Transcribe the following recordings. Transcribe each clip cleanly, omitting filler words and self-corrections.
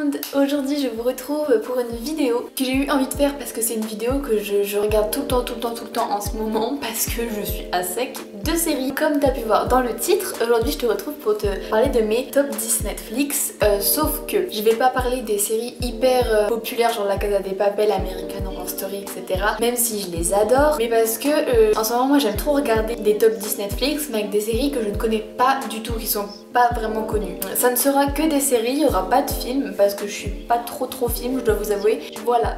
monde! Aujourd'hui je vous retrouve pour une vidéo que j'ai eu envie de faire parce que c'est une vidéo que je regarde tout le temps en ce moment parce que je suis à sec de séries. Comme tu as pu voir dans le titre, aujourd'hui je te retrouve pour te parler de mes top 10 Netflix, sauf que je vais pas parler des séries hyper populaires genre La Casa de Papel, American Horror Story, etc. Même si je les adore, mais parce que en ce moment moi j'aime trop regarder des top 10 Netflix mais avec des séries que je ne connais pas du tout, qui sont pas vraiment connues. Ça ne sera que des séries, il n'y aura pas de films parce que je suis pas trop film, je dois vous avouer. Voilà.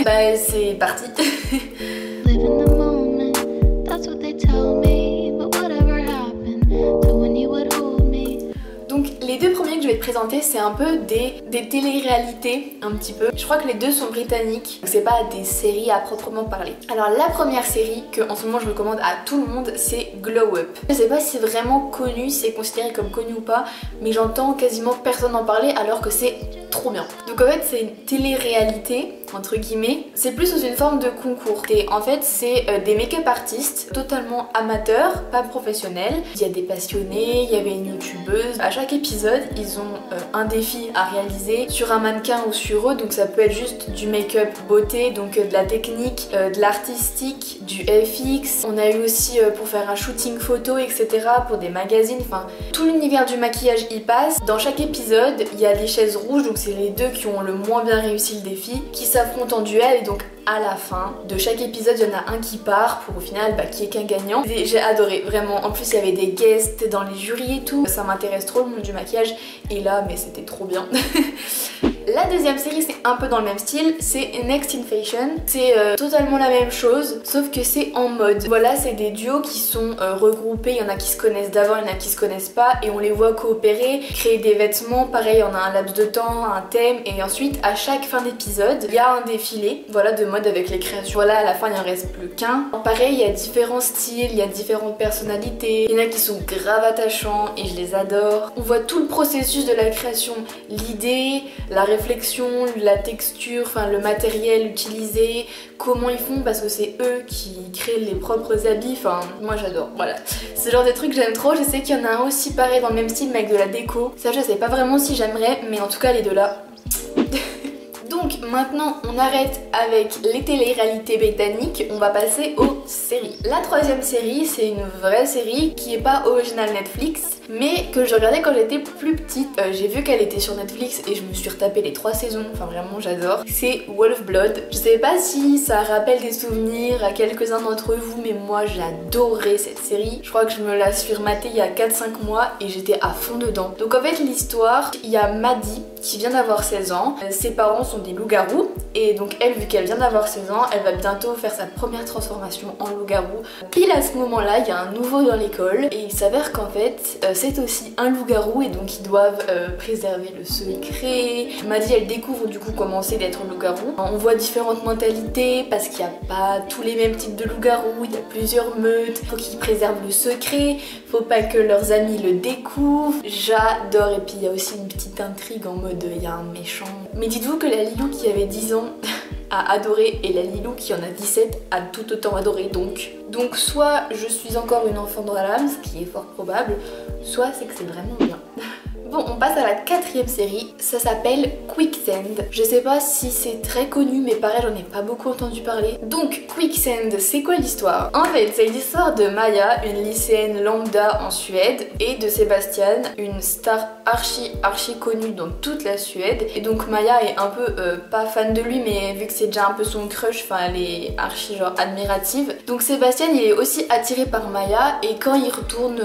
Bah c'est parti. Donc les deux premiers que je vais te présenter, c'est un peu des télé-réalités un petit peu. Je crois que les deux sont britanniques, donc c'est pas des séries à proprement parler. Alors la première série que en ce moment je recommande à tout le monde, c'est Glow Up. Je sais pas si c'est vraiment connu, si c'est considéré comme connu ou pas, mais j'entends quasiment personne en parler alors que c'est trop bien. Donc en fait c'est une télé-réalité entre guillemets, c'est plus sous une forme de concours. Et en fait c'est des make-up artistes totalement amateurs, pas professionnels. Il y a des passionnés, il y avait une youtubeuse. À chaque épisode ils ont un défi à réaliser sur un mannequin ou sur eux, donc ça peut être juste du make-up beauté, donc de la technique, de l'artistique, du FX. On a eu aussi pour faire un shooting photo, etc. pour des magazines, enfin tout l'univers du maquillage y passe. Dans chaque épisode il y a des chaises rouges, donc c'est les deux qui ont le moins bien réussi le défi qui s'affrontent en duel, et donc à la fin de chaque épisode il y en a un qui part pour au final qui est qu'un gagnant. J'ai adoré vraiment, en plus il y avait des guests dans les jurys et tout, ça m'intéresse trop le monde du maquillage et là mais c'était trop bien. La deuxième série c'est un peu dans le même style, c'est Next in Fashion. C'est totalement la même chose sauf que c'est en mode. Voilà, c'est des duos qui sont regroupés, il y en a qui se connaissent d'avant, il y en a qui se connaissent pas et on les voit coopérer, créer des vêtements, pareil on a un laps de temps, un thème et ensuite à chaque fin d'épisode il y a un défilé, voilà, de mode avec les créations. Voilà, à la fin il en reste plus qu'un. Pareil il y a différents styles, il y a différentes personnalités, il y en a qui sont grave attachants et je les adore. On voit tout le processus de la création, l'idée, la réflexion, la texture, enfin le matériel utilisé, comment ils font parce que c'est eux qui créent les propres habits, enfin moi j'adore, voilà. Ce genre de trucs j'aime trop. Je sais qu'il y en a un aussi pareil dans le même style mais avec de la déco. Ça je sais pas vraiment si j'aimerais, mais en tout cas les deux là. Donc maintenant on arrête avec les télé-réalités britanniques, on va passer aux séries. La troisième série c'est une vraie série qui est pas originale Netflix mais que je regardais quand j'étais plus petite. J'ai vu qu'elle était sur Netflix et je me suis retapé les 3 saisons, enfin vraiment j'adore. C'est Wolf Blood. Je sais pas si ça rappelle des souvenirs à quelques-uns d'entre vous mais moi j'adorais cette série. Je crois que je me la suis rematée il y a 4-5 mois et j'étais à fond dedans. Donc en fait l'histoire, il y a Maddie qui vient d'avoir 16 ans, ses parents sont des loups-garous et donc elle, vu qu'elle vient d'avoir 16 ans, elle va bientôt faire sa première transformation en loup-garou. Pile à ce moment là il y a un nouveau dans l'école et il s'avère qu'en fait c'est aussi un loup-garou et donc ils doivent préserver le secret. Maddie elle découvre du coup comment c'est d'être loup-garou. On voit différentes mentalités parce qu'il n'y a pas tous les mêmes types de loups-garous, il y a plusieurs meutes, faut qu'ils préservent le secret, faut pas que leurs amis le découvrent. J'adore. Et puis il y a aussi une petite intrigue en mode il y a un méchant. Mais dites-vous que la Lilou qui avait 10 ans a adoré et la Lilou qui en a 17 a tout autant adoré. Donc soit je suis encore une enfant dans l'âme, ce qui est fort probable, soit c'est que c'est vraiment bien. Bon, on passe à la quatrième série, ça s'appelle Quicksand. Je sais pas si c'est très connu mais pareil j'en ai pas beaucoup entendu parler. Donc Quicksand, c'est quoi l'histoire? En fait c'est l'histoire de Maya, une lycéenne lambda en Suède, et de Sébastien, une star archi connue dans toute la Suède. Et donc Maya est un peu pas fan de lui mais vu que c'est déjà un peu son crush, enfin elle est archi genre admirative. Donc Sébastien il est aussi attiré par Maya et quand il retourne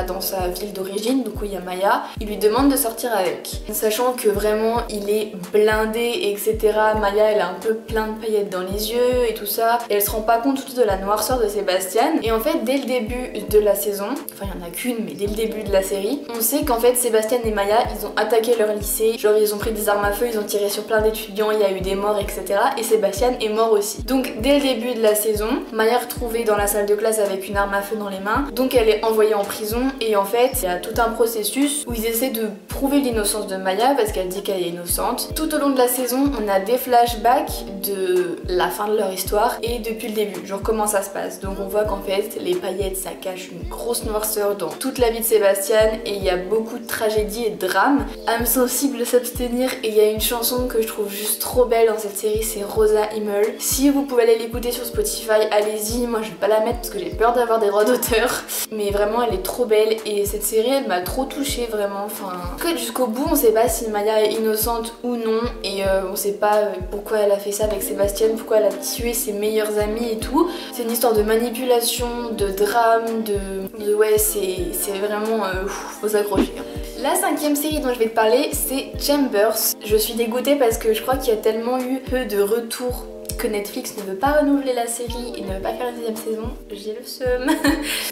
dans sa ville d'origine, donc où il y a Maya, il lui demande de sortir avec, sachant que vraiment il est blindé etc. Maya elle a un peu plein de paillettes dans les yeux et tout ça et elle se rend pas compte de la noirceur de Sébastien. Et en fait dès le début de la saison, enfin il y en a qu'une mais dès le début de la série, on sait qu'en fait Sébastien et Maya ils ont attaqué leur lycée, genre ils ont pris des armes à feu, ils ont tiré sur plein d'étudiants, il y a eu des morts etc. et Sébastien est mort aussi. Donc dès le début de la saison, Maya est retrouvée dans la salle de classe avec une arme à feu dans les mains, donc elle est envoyée en prison et en fait il y a tout un processus où ils essaient de de prouver l'innocence de Maya parce qu'elle dit qu'elle est innocente. Tout au long de la saison, on a des flashbacks de la fin de leur histoire et depuis le début, genre comment ça se passe. Donc on voit qu'en fait, les paillettes, ça cache une grosse noirceur dans toute la vie de Sébastien et il y a beaucoup de tragédies et de drames. Âme sensible s'abstenir, et il y a une chanson que je trouve juste trop belle dans cette série, c'est Rosa Himmel. Si vous pouvez aller l'écouter sur Spotify, allez-y. Moi je vais pas la mettre parce que j'ai peur d'avoir des droits d'auteur, mais vraiment elle est trop belle et cette série elle m'a trop touchée vraiment. Enfin, jusqu'au bout on sait pas si Maya est innocente ou non et on sait pas pourquoi elle a fait ça avec Sébastien, pourquoi elle a tué ses meilleurs amis et tout. C'est une histoire de manipulation, de drame, ouais c'est vraiment faut s'accrocher. La 5e série dont je vais te parler, c'est Chambers. Je suis dégoûtée parce que je crois qu'il y a tellement eu peu de retours que Netflix ne veut pas renouveler la série et ne veut pas faire la 2e saison. J'ai le seum.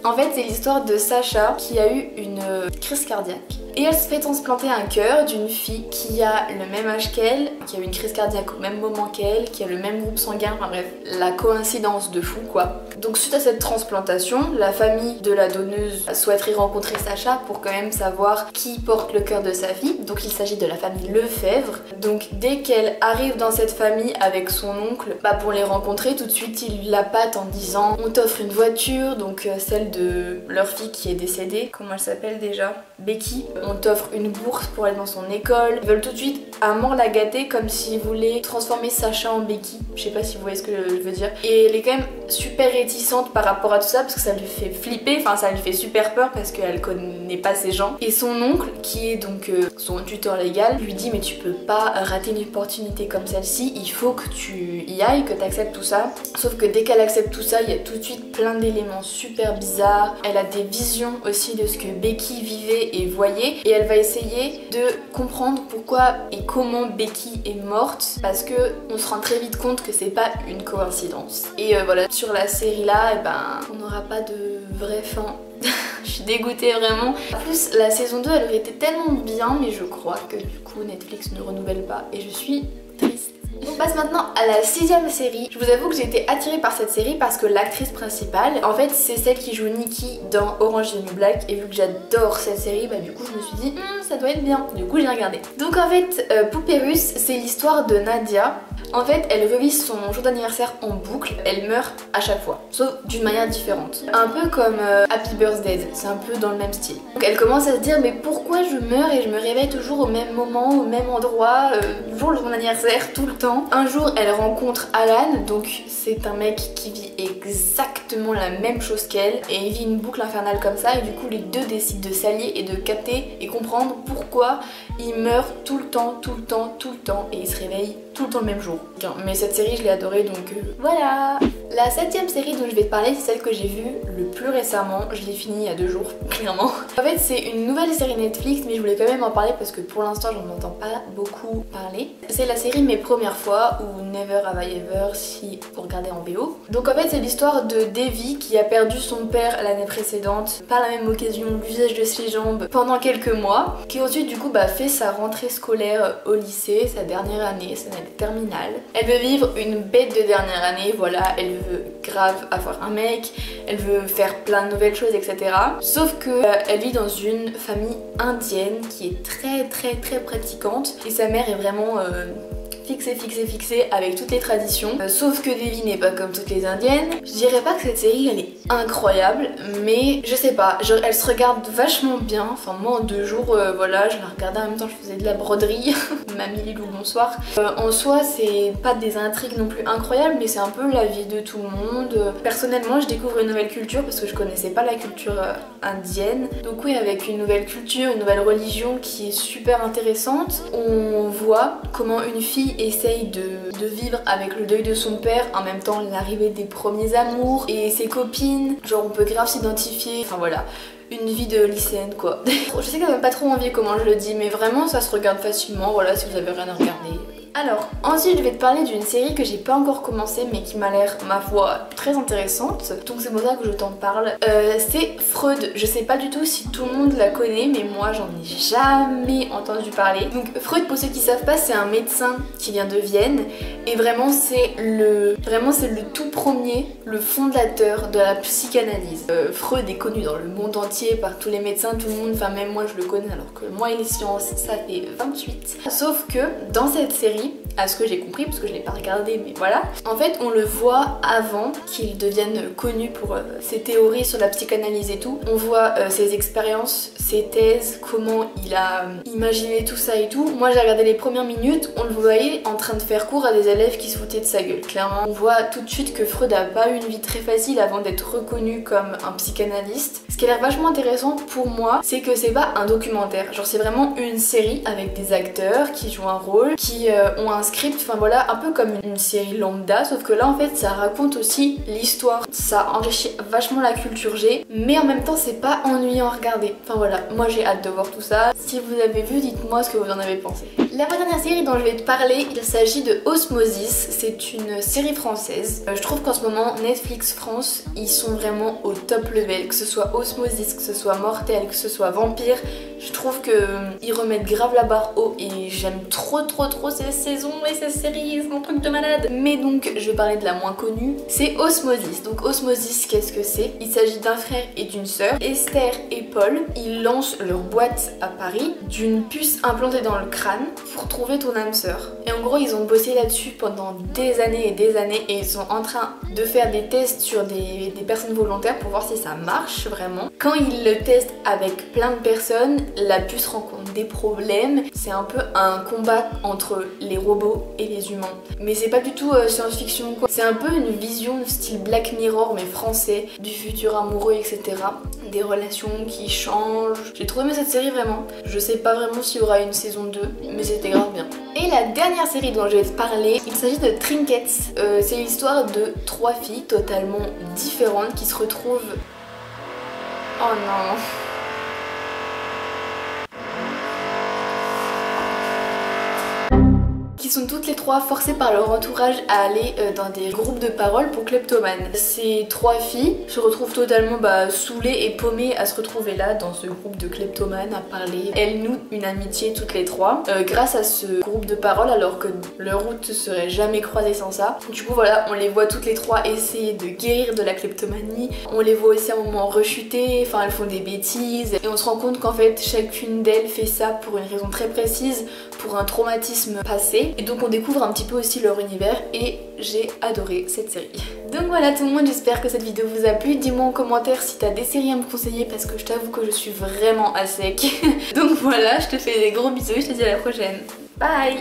En fait, c'est l'histoire de Sacha qui a eu une crise cardiaque. Et elle se fait transplanter un cœur d'une fille qui a le même âge qu'elle, qui a eu une crise cardiaque au même moment qu'elle, qui a le même groupe sanguin, enfin bref, la coïncidence de fou quoi. Donc suite à cette transplantation, la famille de la donneuse souhaiterait rencontrer Sacha pour quand même savoir qui porte le cœur de sa fille. Donc il s'agit de la famille Lefebvre. Donc dès qu'elle arrive dans cette famille avec son oncle, pour les rencontrer, tout de suite il la pâte en disant on t'offre une voiture, donc celle de leur fille qui est décédée, comment elle s'appelle déjà, Becky. On t'offre une bourse pour aller dans son école. Ils veulent tout de suite à mort la gâter comme s'ils voulaient transformer Sacha en Becky. Je sais pas si vous voyez ce que je veux dire. Et elle est quand même super réticente par rapport à tout ça parce que ça lui fait flipper, enfin ça lui fait super peur parce qu'elle connaît pas ces gens. Et son oncle, qui est donc son tuteur légal, lui dit mais tu peux pas rater une opportunité comme celle-ci, il faut que tu y ailles, que tu acceptes tout ça. Sauf que dès qu'elle accepte tout ça, il y a tout de suite plein d'éléments super bizarres. Elle a des visions aussi de ce que Becky vivait et voyait. Et elle va essayer de comprendre pourquoi et comment Becky est morte parce que on se rend très vite compte que c'est pas une coïncidence. Et voilà, sur la série là, on n'aura pas de vraie fin. Je suis dégoûtée vraiment. En plus la saison 2 elle aurait été tellement bien, mais je crois que du coup Netflix ne renouvelle pas et je suis triste. On passe maintenant à la 6e série. Je vous avoue que j'ai été attirée par cette série parce que l'actrice principale, en fait c'est celle qui joue Nikki dans Orange is the New Black, et vu que j'adore cette série, du coup je me suis dit ça doit être bien. Du coup j'ai regardé. Donc en fait Poupée Russe, c'est l'histoire de Nadia. En fait elle revit son jour d'anniversaire en boucle, elle meurt à chaque fois, sauf d'une manière différente. Un peu comme Happy Birthday, c'est un peu dans le même style. Donc elle commence à se dire mais pourquoi je meurs et je me réveille toujours au même moment, au même endroit, le jour de mon anniversaire, tout le temps. Un jour elle rencontre Alan, donc c'est un mec qui vit exactement la même chose qu'elle et il vit une boucle infernale comme ça, et du coup les deux décident de s'allier et de capter et comprendre pourquoi il meurt tout le temps, tout le temps, tout le temps, et il se réveille tout le temps le même jour. Mais cette série je l'ai adorée, donc voilà. La 7e série dont je vais te parler, c'est celle que j'ai vue le plus récemment. Je l'ai finie il y a 2 jours, clairement. En fait c'est une nouvelle série Netflix, mais je voulais quand même en parler parce que pour l'instant j'en entends pas beaucoup parler. C'est la série Mes Premières Fois, ou Never Have I Ever si vous regardez en VO. Donc en fait c'est l'histoire de Devi qui a perdu son père l'année précédente, par la même occasion l'usage de ses jambes pendant quelques mois, qui ensuite du coup fait sa rentrée scolaire au lycée, sa dernière année, sa année terminale. Elle veut vivre une bête de dernière année, voilà, elle veut grave avoir un mec, elle veut faire plein de nouvelles choses, etc. Sauf que elle vit dans une famille indienne qui est très pratiquante, et sa mère est vraiment fixée avec toutes les traditions. Sauf que Devi n'est pas comme toutes les indiennes. Je dirais pas que cette série elle est incroyable, mais je sais pas, genre, elle se regarde vachement bien. Enfin moi en 2 jours, voilà, je la regardais en même temps je faisais de la broderie. Mamie Lilou bonsoir. En soi c'est pas des intrigues non plus incroyables, mais c'est un peu la vie de tout le monde. Personnellement je découvre une nouvelle culture parce que je connaissais pas la culture indienne. Donc oui, avec une nouvelle culture, une nouvelle religion qui est super intéressante. On voit comment une fille essaye de vivre avec le deuil de son père, en même temps l'arrivée des premiers amours et ses copines, genre on peut grave s'identifier, enfin voilà, une vie de lycéenne quoi. Je sais quand même pas trop envie comment je le dis, mais vraiment ça se regarde facilement, voilà, si vous avez rien à regarder. Alors, ensuite je vais te parler d'une série que j'ai pas encore commencé mais qui m'a l'air, ma foi, très intéressante. Donc c'est pour ça que je t'en parle. C'est Freud. Je sais pas du tout si tout le monde la connaît mais moi j'en ai jamais entendu parler. Donc Freud, pour ceux qui savent pas, c'est un médecin qui vient de Vienne et vraiment c'est le tout premier, le fondateur de la psychanalyse. Freud est connu dans le monde entier par tous les médecins, tout le monde, enfin même moi je le connais alors que moi et les sciences ça fait 28. Sauf que dans cette série, à ce que j'ai compris parce que je l'ai pas regardé mais voilà, en fait on le voit avant qu'il devienne connu pour ses théories sur la psychanalyse et tout. On voit ses expériences, ses thèses, comment il a imaginé tout ça et tout. Moi j'ai regardé les premières minutes, on le voyait en train de faire cours à des élèves qui se foutaient de sa gueule. Clairement on voit tout de suite que Freud a pas eu une vie très facile avant d'être reconnu comme un psychanalyste. Ce qui a l'air vachement intéressant pour moi, c'est que c'est pas un documentaire, genre c'est vraiment une série avec des acteurs qui jouent un rôle, qui ont un script, enfin voilà, un peu comme une série lambda, sauf que là en fait ça raconte aussi l'histoire, ça enrichit vachement la culture G, mais en même temps c'est pas ennuyant à regarder. Enfin voilà, moi j'ai hâte de voir tout ça. Si vous avez vu, dites-moi ce que vous en avez pensé. La dernière série dont je vais te parler, il s'agit de Osmosis, c'est une série française. Je trouve qu'en ce moment Netflix France, ils sont vraiment au top level, que ce soit Osmosis, que ce soit Mortel, que ce soit Vampire. Je trouve qu'ils remettent grave la barre haut et j'aime trop ces saisons et ces séries, c'est un truc de malade. Mais donc je vais parler de la moins connue, c'est Osmosis. Donc Osmosis, qu'est-ce que c'est? Il s'agit d'un frère et d'une sœur, Esther et Paul. Ils lancent leur boîte à Paris d'une puce implantée dans le crâne pour trouver ton âme sœur. Et en gros ils ont bossé là-dessus pendant des années et ils sont en train de faire des tests sur des personnes volontaires pour voir si ça marche vraiment. Quand ils le testent avec plein de personnes, la puce rencontre des problèmes. C'est un peu un combat entre les robots et les humains. Mais c'est pas du tout science-fiction quoi. C'est un peu une vision style Black Mirror mais français, du futur amoureux etc. Des relations qui changent. J'ai trop aimé cette série vraiment. Je sais pas vraiment s'il y aura une saison 2 mais c'était grave bien. Et la dernière série dont je vais te parler, il s'agit de Trinkets. C'est l'histoire de 3 filles totalement différentes qui se retrouvent... Oh non. Qui sont toutes les 3 forcées par leur entourage à aller dans des groupes de parole pour kleptomanes. Ces 3 filles se retrouvent totalement saoulées et paumées à se retrouver là dans ce groupe de kleptomanes à parler. Elles nouent une amitié toutes les 3 grâce à ce groupe de parole alors que leur route ne serait jamais croisée sans ça. Du coup voilà, on les voit toutes les 3 essayer de guérir de la kleptomanie. On les voit aussi à un moment rechuter, enfin elles font des bêtises et on se rend compte qu'en fait chacune d'elles fait ça pour une raison très précise, pour un traumatisme passé. Et donc on découvre un petit peu aussi leur univers et j'ai adoré cette série. Donc voilà tout le monde, j'espère que cette vidéo vous a plu. Dis-moi en commentaire si t'as des séries à me conseiller parce que je t'avoue que je suis vraiment à sec. Donc voilà, je te fais des gros bisous et je te dis à la prochaine. Bye.